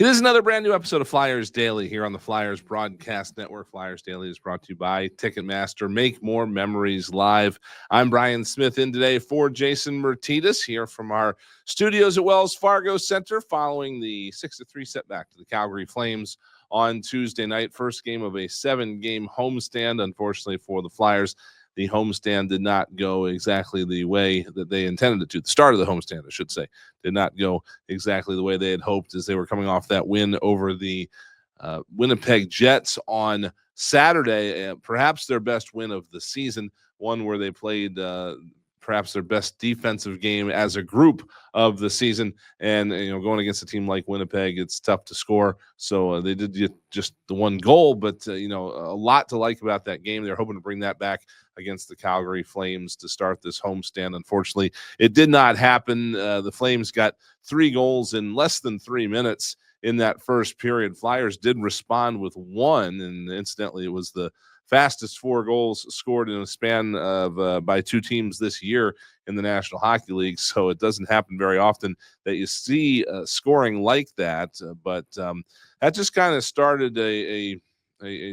It is another brand new episode of Flyers Daily here on the Flyers Broadcast Network. Flyers Daily is brought to you by Ticketmaster. Make more memories live. I'm Brian Smith in today for Jason Myrtetus here from our studios at Wells Fargo Center following the 6-3 setback to the Calgary Flames on Tuesday night. First game of a 7-game homestand, unfortunately for the Flyers. The homestand did not go exactly the way that they intended it to. The start of the homestand, I should say, did not go exactly the way they had hoped as they were coming off that win over the Winnipeg Jets on Saturday. Perhaps their best win of the season, one where they played perhaps their best defensive game as a group of the season. And, going against a team like Winnipeg, it's tough to score. So they did get just the one goal, but, a lot to like about that game. They're hoping to bring that back against the Calgary Flames to start this homestand. Unfortunately, it did not happen. The Flames got 3 goals in less than 3 minutes in that first period. Flyers did respond with 1, and incidentally, it was the fastest 4 goals scored in a span of by 2 teams this year in the National Hockey League. So it doesn't happen very often that you see scoring like that. But that just kind of started a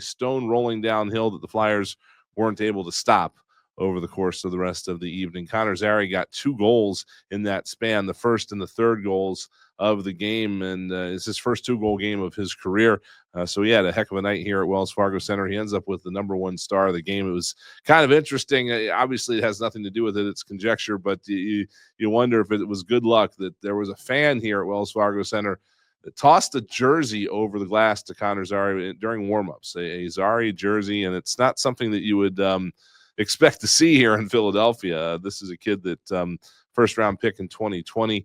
stone rolling downhill that the Flyers weren't able to stop over the course of the rest of the evening. Connor Zary got 2 goals in that span, the first and the third goals of the game, and it's his first 2-goal game of his career. So he had a heck of a night here at Wells Fargo Center. He ends up with the #1 star of the game. It was kind of interesting. Obviously, it has nothing to do with it. It's conjecture, but you wonder if it was good luck that there was a fan here at Wells Fargo Center that tossed a jersey over the glass to Connor Zary during warmups, a Zary jersey, and it's not something that you would expect to see here in Philadelphia. This is a kid that first-round pick in 2020.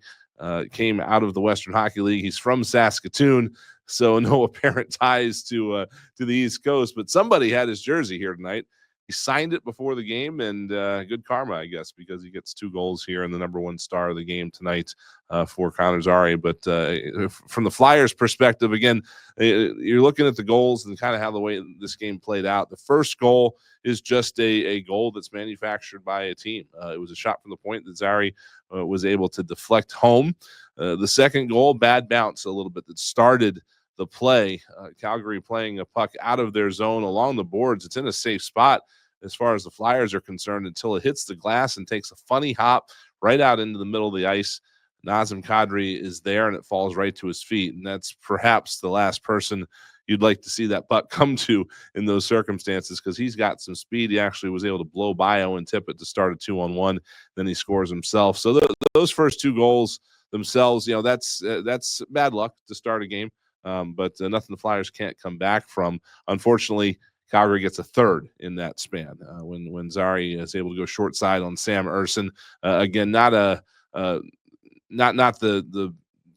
Came out of the Western Hockey League. He's from Saskatoon, so no apparent ties to the East Coast. But somebody had his jersey here tonight. He signed it before the game, and good karma, I guess, because he gets 2 goals here and the #1 star of the game tonight for Connor Zary. But from the Flyers' perspective, again, you're looking at the goals and kind of how the way this game played out. The first goal is just a goal that's manufactured by a team. It was a shot from the point that Zary was able to deflect home. The second goal, bad bounce a little bit that started the play. Calgary playing a puck out of their zone along the boards. It's in a safe spot as far as the Flyers are concerned until it hits the glass and takes a funny hop right out into the middle of the ice. Nazem Kadri is there, and it falls right to his feet. And that's perhaps the last person you'd like to see that puck come to in those circumstances, because he's got some speed. He actually was able to blow by Owen Tippett to start a 2-on-1. Then he scores himself. So those first 2 goals themselves, that's bad luck to start a game. But nothing the Flyers can't come back from. Unfortunately, Calgary gets a third in that span when Zary is able to go short side on Sam Erson. Again, not the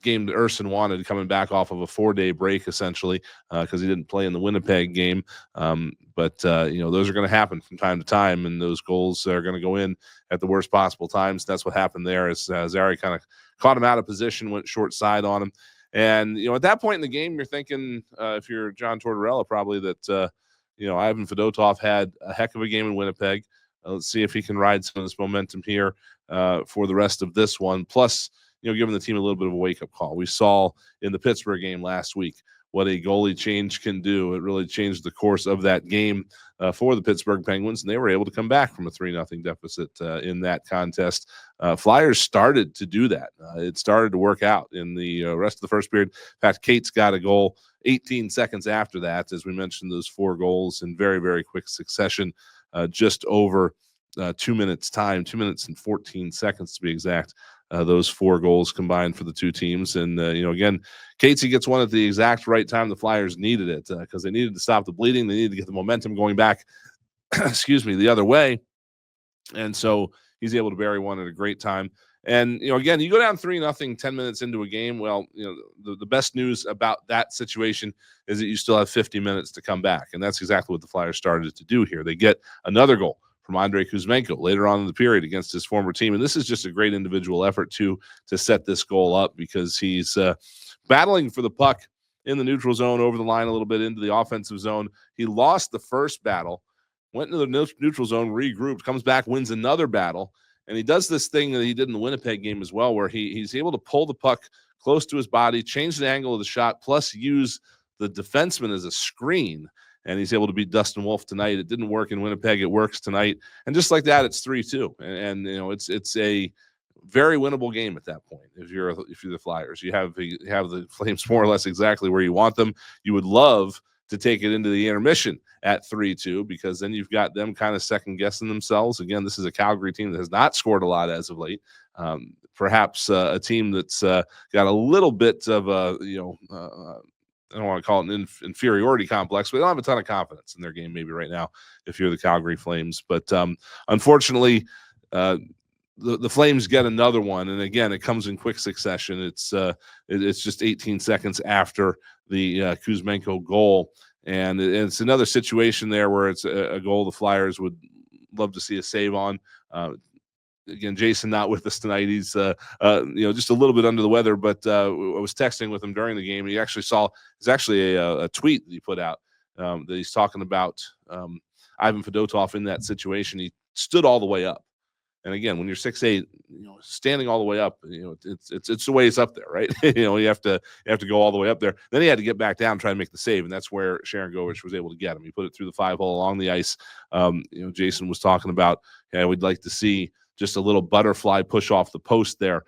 game that Erson wanted, coming back off of a 4-day break essentially, because he didn't play in the Winnipeg game. But those are going to happen from time to time, and those goals are going to go in at the worst possible times. That's what happened there. As Zary kind of caught him out of position, went short side on him. And, at that point in the game, you're thinking, if you're John Tortorella, probably that, Ivan Fedotov had a heck of a game in Winnipeg. Let's see if he can ride some of this momentum here for the rest of this one. Plus, giving the team a little bit of a wake-up call. We saw in the Pittsburgh game last week what a goalie change can do. It really changed the course of that game for the Pittsburgh Penguins, and they were able to come back from a 3-0 deficit in that contest. Flyers started to do that. It started to work out in the rest of the first period. In fact, Cates got a goal 18 seconds after that. As we mentioned, those 4 goals in very, very quick succession, just over 2 minutes time, 2 minutes and 14 seconds to be exact. Those 4 goals combined for the 2 teams. And, again, Casey gets one at the exact right time. The Flyers needed it because they needed to stop the bleeding. They needed to get the momentum going back, the other way. And so he's able to bury one at a great time. And, again, you go down 3-0, 10 minutes into a game. Well, the best news about that situation is that you still have 50 minutes to come back. And that's exactly what the Flyers started to do here. They get another goal from Andrei Kuzmenko later on in the period against his former team. And this is just a great individual effort to set this goal up, because he's battling for the puck in the neutral zone, over the line a little bit into the offensive zone. He lost the first battle, went into the neutral zone, regrouped, comes back, wins another battle. And he does this thing that he did in the Winnipeg game as well, where he's able to pull the puck close to his body, change the angle of the shot, plus use the defenseman as a screen. And he's able to beat Dustin Wolf tonight. It didn't work in Winnipeg. It works tonight. And just like that, it's 3-2. And it's a very winnable game at that point. If you're the Flyers, you have the Flames more or less exactly where you want them. You would love to take it into the intermission at 3-2, because then you've got them kind of second guessing themselves. Again, this is a Calgary team that has not scored a lot as of late. Perhaps a team that's got a little bit of a, I don't want to call it an inferiority complex, but they don't have a ton of confidence in their game maybe right now if you're the Calgary Flames. But unfortunately, the Flames get another one, and again, it comes in quick succession. It's just 18 seconds after the Kuzmenko goal, and it's another situation there where it's a goal the Flyers would love to see a save on. Again, Jason not with us tonight. He's just a little bit under the weather, but I was texting with him during the game. He actually saw there's actually a tweet that he put out that he's talking about Ivan Fedotov in that situation. He stood all the way up. And again, when you're 6'8", standing all the way up, it's the way it's up there, right? You have to go all the way up there. Then he had to get back down and try to make the save, and that's where Sharon Govich was able to get him. He put it through the 5-hole along the ice. Jason was talking about, we'd like to see just a little butterfly push off the post there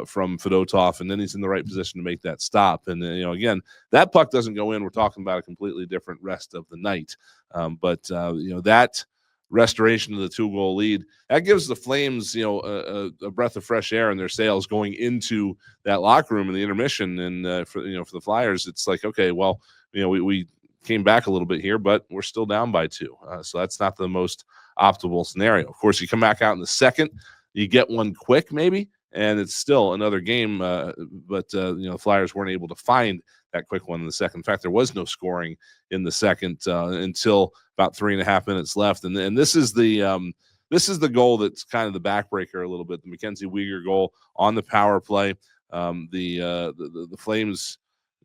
from Fedotov, and then he's in the right position to make that stop. And again, that puck doesn't go in. We're talking about a completely different rest of the night. But that restoration of the 2-goal lead, that gives the Flames a breath of fresh air in their sails going into that locker room in the intermission. And for the Flyers, it's like, okay, well, we came back a little bit here, but we're still down by 2, so that's not the most optimal scenario. Of course, you come back out in the second, you get one quick maybe, and it's still another game, but the Flyers weren't able to find that quick one in the second. In fact, there was no scoring in the second until about 3.5 minutes left. And this is the goal that's kind of the backbreaker a little bit. The Mackenzie Weegar goal on the power play. The Flames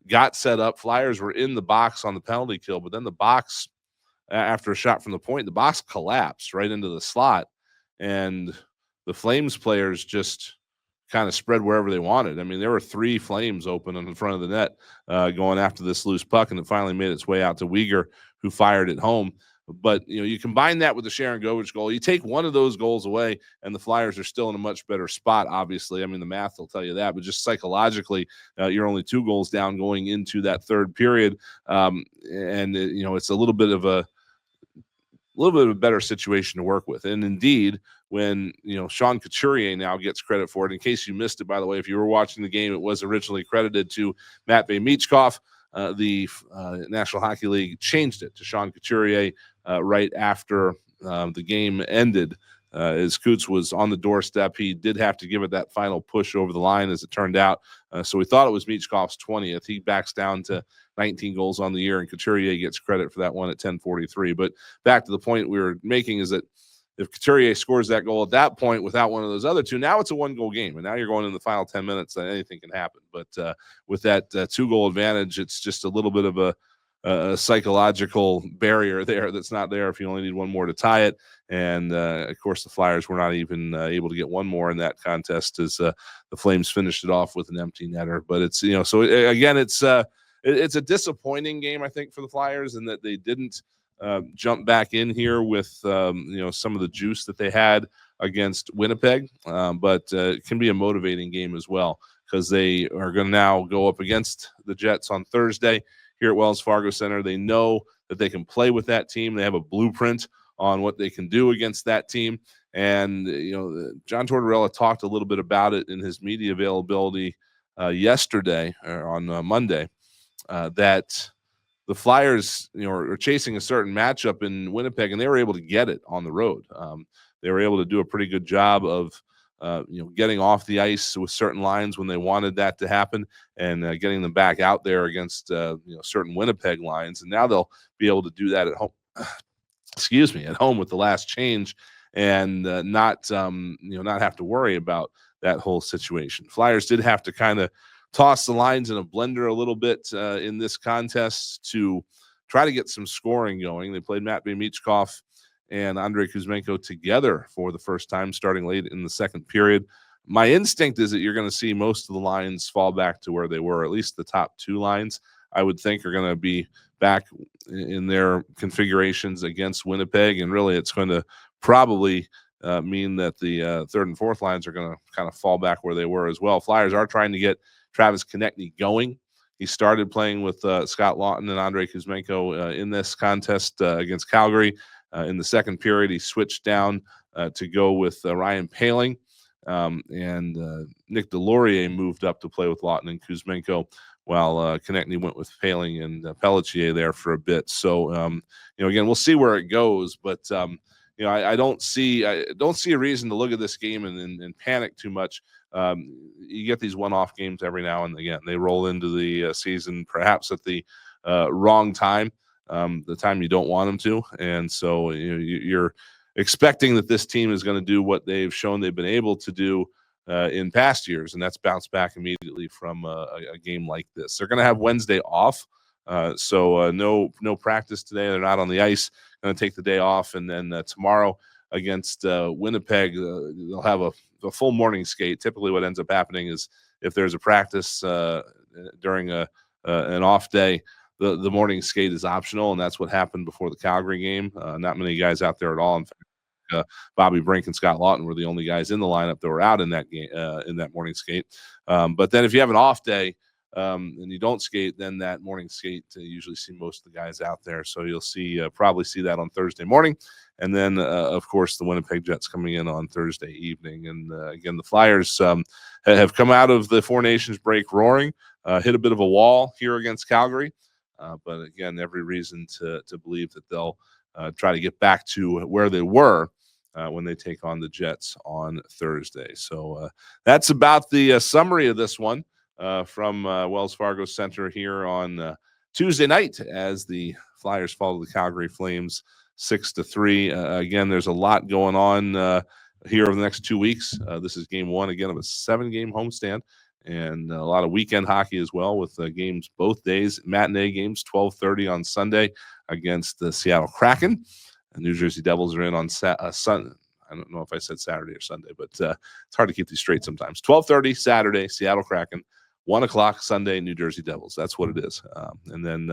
got set up. Flyers were in the box on the penalty kill, but then the box, after a shot from the point, the box collapsed right into the slot, and the Flames players just kind of spread wherever they wanted. I mean, there were 3 Flames open in the front of the net going after this loose puck, and it finally made its way out to Weegar, who fired it home. But, you combine that with the Sharon Govich goal, you take one of those goals away, and the Flyers are still in a much better spot, obviously. I mean, the math will tell you that, but just psychologically, you're only 2 goals down going into that third period. It's a little bit of a better situation to work with. And indeed, when Sean Couturier now gets credit for it. In case you missed it, by the way, if you were watching the game, it was originally credited to Matvei Michkov. The National Hockey League changed it to Sean Couturier right after the game ended. As Coots was on the doorstep, he did have to give it that final push over the line, as it turned out. So we thought it was Michkov's 20th. He backs down to 19 goals on the year, and Couturier gets credit for that one at 10:43. But back to the point we were making is that if Couturier scores that goal at that point without one of those other 2, now it's a 1-goal game, and now you're going in the final 10 minutes, and anything can happen. But with that 2-goal advantage, it's just a little bit of a psychological barrier there that's not there if you only need one more to tie it. And of course, the Flyers were not even able to get one more in that contest, as the Flames finished it off with an empty netter. But it's so again, it's a disappointing game, I think, for the Flyers, in that they didn't jump back in here with some of the juice that they had against Winnipeg. But it can be a motivating game as well, because they are going to now go up against the Jets on Thursday here at Wells Fargo Center. They know that they can play with that team. They have a blueprint on what they can do against that team. And, John Tortorella talked a little bit about it in his media availability yesterday, or on Monday, that the Flyers, are chasing a certain matchup in Winnipeg, and they were able to get it on the road. They were able to do a pretty good job of getting off the ice with certain lines when they wanted that to happen, and getting them back out there against certain Winnipeg lines. And now they'll be able to do that at home. At home with the last change, and not have to worry about that whole situation. Flyers did have to kind of toss the lines in a blender a little bit in this contest to try to get some scoring going. They played Matvei Michkov and Andrei Kuzmenko together for the first time, starting late in the second period. My instinct is that you're going to see most of the lines fall back to where they were. At least the top two lines, I would think, are going to be back in their configurations against Winnipeg. And really, it's going to probably mean that the third and fourth lines are going to kind of fall back where they were as well. Flyers are trying to get Travis Konechny going. He started playing with Scott Laughton and Andrei Kuzmenko in this contest against Calgary. In the second period, he switched down to go with Ryan Poehling. And Nick Delorier moved up to play with Laughton and Kuzmenko, while Konechny went with Poehling and Pelletier there for a bit. So, again, we'll see where it goes. But, I don't see a reason to look at this game and panic too much. You get these one-off games every now and again. They roll into the season perhaps at the wrong time, the time you don't want them to. And so you're expecting that this team is going to do what they've shown they've been able to do in past years, and that's bounce back immediately from a game like this. They're going to have Wednesday off, so no practice today. They're not on the ice. Going to take the day off, and then tomorrow against Winnipeg, they'll have a full morning skate. Typically, what ends up happening is if there's a practice during an off day, the morning skate is optional, and that's what happened before the Calgary game. Not many guys out there at all. In fact, Bobby Brink and Scott Laughton were the only guys in the lineup that were out in that game, in that morning skate. But then if you have an off day and you don't skate, then that morning skate usually see most of the guys out there. So you'll probably see that on Thursday morning. And then, of course, the Winnipeg Jets coming in on Thursday evening. And again, the Flyers have come out of the Four Nations break roaring, hit a bit of a wall here against Calgary. But again, every reason to believe that they'll try to get back to where they were when they take on the Jets on Thursday. So that's about the summary of this one from Wells Fargo Center here on Tuesday night as the Flyers fall to the Calgary Flames 6-3. Again, there's a lot going on here over the next 2 weeks. This is game one, again, of a 7-game homestand. And a lot of weekend hockey as well, with games both days, matinee games, 12:30 on Sunday against the Seattle Kraken. The New Jersey Devils are in on Sunday. I don't know if I said Saturday or Sunday, but it's hard to keep these straight sometimes. 12:30 Saturday, Seattle Kraken. 1 o'clock Sunday, New Jersey Devils. That's what it is. And then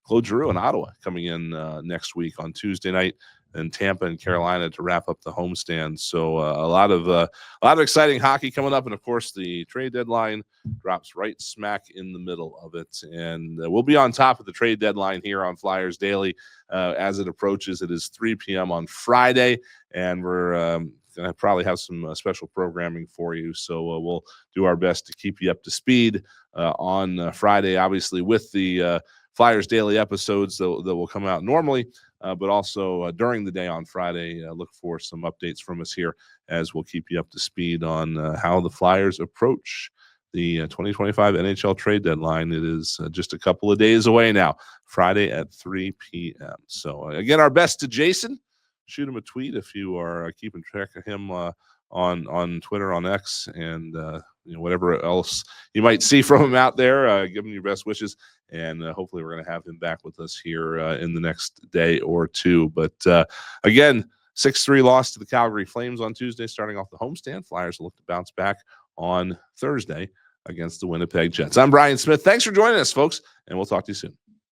Claude Giroux and Ottawa coming in next week on Tuesday night, and Tampa and Carolina to wrap up the homestand. So a lot of exciting hockey coming up, and of course the trade deadline drops right smack in the middle of it. And we'll be on top of the trade deadline here on Flyers Daily as it approaches. It is 3 p.m. on Friday, and we're going to probably have some special programming for you. So we'll do our best to keep you up to speed on Friday, obviously with the Flyers Daily episodes that will come out normally. But also during the day on Friday, look for some updates from us here as we'll keep you up to speed on how the Flyers approach the 2025 NHL trade deadline. It is just a couple of days away now, Friday at 3 p.m. So again, our best to Jason. Shoot him a tweet if you are keeping track of him on Twitter, on X, and whatever else you might see from him out there. Give him your best wishes, and hopefully we're going to have him back with us here in the next day or two. But again, 6-3 loss to the Calgary Flames on Tuesday, starting off the homestand. Flyers will look to bounce back on Thursday against the Winnipeg Jets. I'm Brian Smith. Thanks for joining us, folks, and we'll talk to you soon.